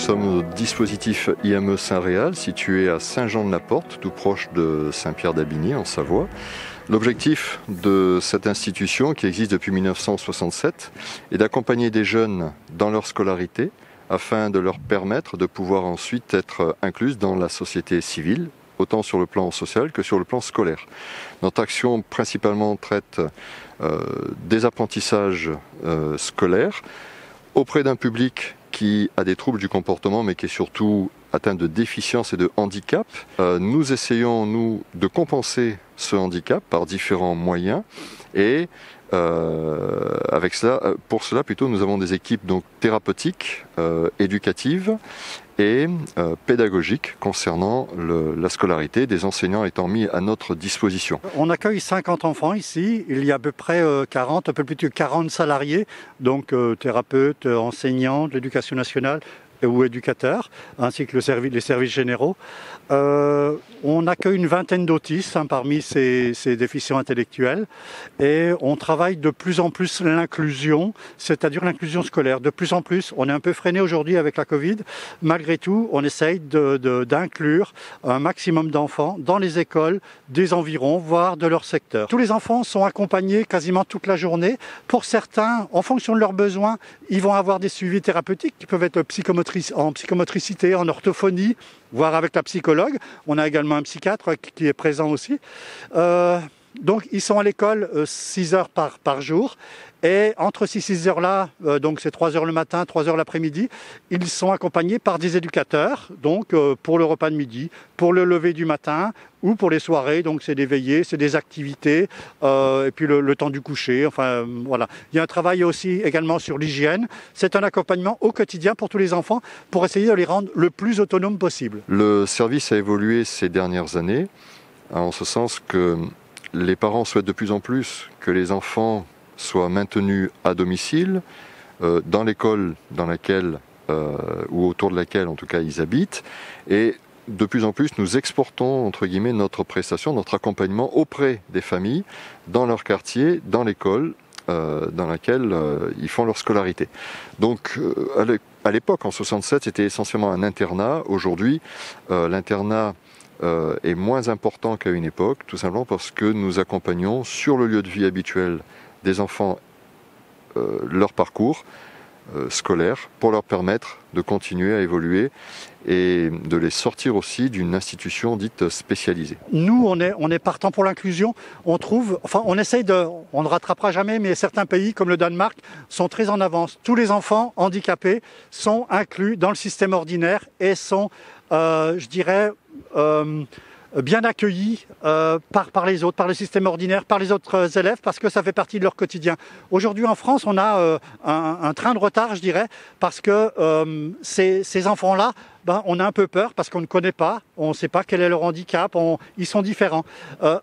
sommes au dispositif IME Saint-Réal, situé à Saint-Jean-de-la-Porte, tout proche de Saint-Pierre-d'Abigny, en Savoie. L'objectif de cette institution, qui existe depuis 1967, est d'accompagner des jeunes dans leur scolarité, afin de leur permettre de pouvoir ensuite être inclus dans la société civile, autant sur le plan social que sur le plan scolaire. Notre action principalement traite des apprentissages scolaires auprès d'un public qui a des troubles du comportement, mais qui est surtout atteint de déficience et de handicap. Nous essayons, nous, de compenser ce handicap par différents moyens et avec cela, pour cela plutôt, nous avons des équipes donc thérapeutiques, éducatives et pédagogiques concernant la scolarité, des enseignants étant mis à notre disposition. On accueille 50 enfants ici, il y a à peu près 40, un peu plus de 40 salariés, donc thérapeutes, enseignants de l'éducation nationale ou éducateurs, ainsi que les services généraux. On accueille une vingtaine d'autistes parmi ces déficients intellectuels et on travaille de plus en plus l'inclusion, c'est-à-dire l'inclusion scolaire. De plus en plus, on est un peu freiné aujourd'hui avec la Covid. Malgré tout, on essaye d'inclure un maximum d'enfants dans les écoles des environs, voire de leur secteur. Tous les enfants sont accompagnés quasiment toute la journée. Pour certains, en fonction de leurs besoins, ils vont avoir des suivis thérapeutiques qui peuvent être en psychomotricité, en orthophonie, voire avec la psychologue. On a également un psychiatre qui est présent aussi. Donc ils sont à l'école 6 heures par jour. Et entre ces 6 heures-là, donc c'est 3 heures le matin, 3 heures l'après-midi, ils sont accompagnés par des éducateurs, donc pour le repas de midi, pour le lever du matin ou pour les soirées, donc c'est des veillées, c'est des activités, et puis le temps du coucher, enfin voilà. Il y a un travail aussi également sur l'hygiène. C'est un accompagnement au quotidien pour tous les enfants pour essayer de les rendre le plus autonomes possible. Le service a évolué ces dernières années, en ce sens que les parents souhaitent de plus en plus que les enfants soient maintenus à domicile, dans l'école dans laquelle, ou autour de laquelle en tout cas ils habitent, et de plus en plus nous exportons entre guillemets notre prestation, notre accompagnement auprès des familles, dans leur quartier, dans l'école dans laquelle ils font leur scolarité. Donc à l'époque, en 67, c'était essentiellement un internat. Aujourd'hui, l'internat est moins important qu'à une époque, tout simplement parce que nous accompagnons sur le lieu de vie habituel des enfants, leur parcours scolaire, pour leur permettre de continuer à évoluer et de les sortir aussi d'une institution dite spécialisée. Nous, on est partant pour l'inclusion. On ne rattrapera jamais, mais certains pays comme le Danemark sont très en avance. Tous les enfants handicapés sont inclus dans le système ordinaire et sont, je dirais, bien accueillis par les autres, par le système ordinaire, par les autres élèves, parce que ça fait partie de leur quotidien. Aujourd'hui en France, on a un train de retard, je dirais, parce que ces enfants-là, on a un peu peur parce qu'on ne connaît pas, on ne sait pas quel est leur handicap, ils sont différents.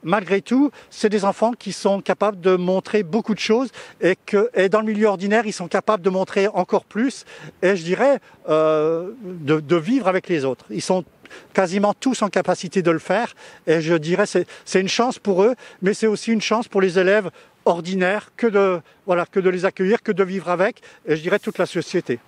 Malgré tout, c'est des enfants qui sont capables de montrer beaucoup de choses et dans le milieu ordinaire, ils sont capables de montrer encore plus et je dirais de vivre avec les autres. Ils sont quasiment tous en capacité de le faire et je dirais c'est une chance pour eux, mais c'est aussi une chance pour les élèves ordinaires que de les accueillir, que de vivre avec et je dirais toute la société.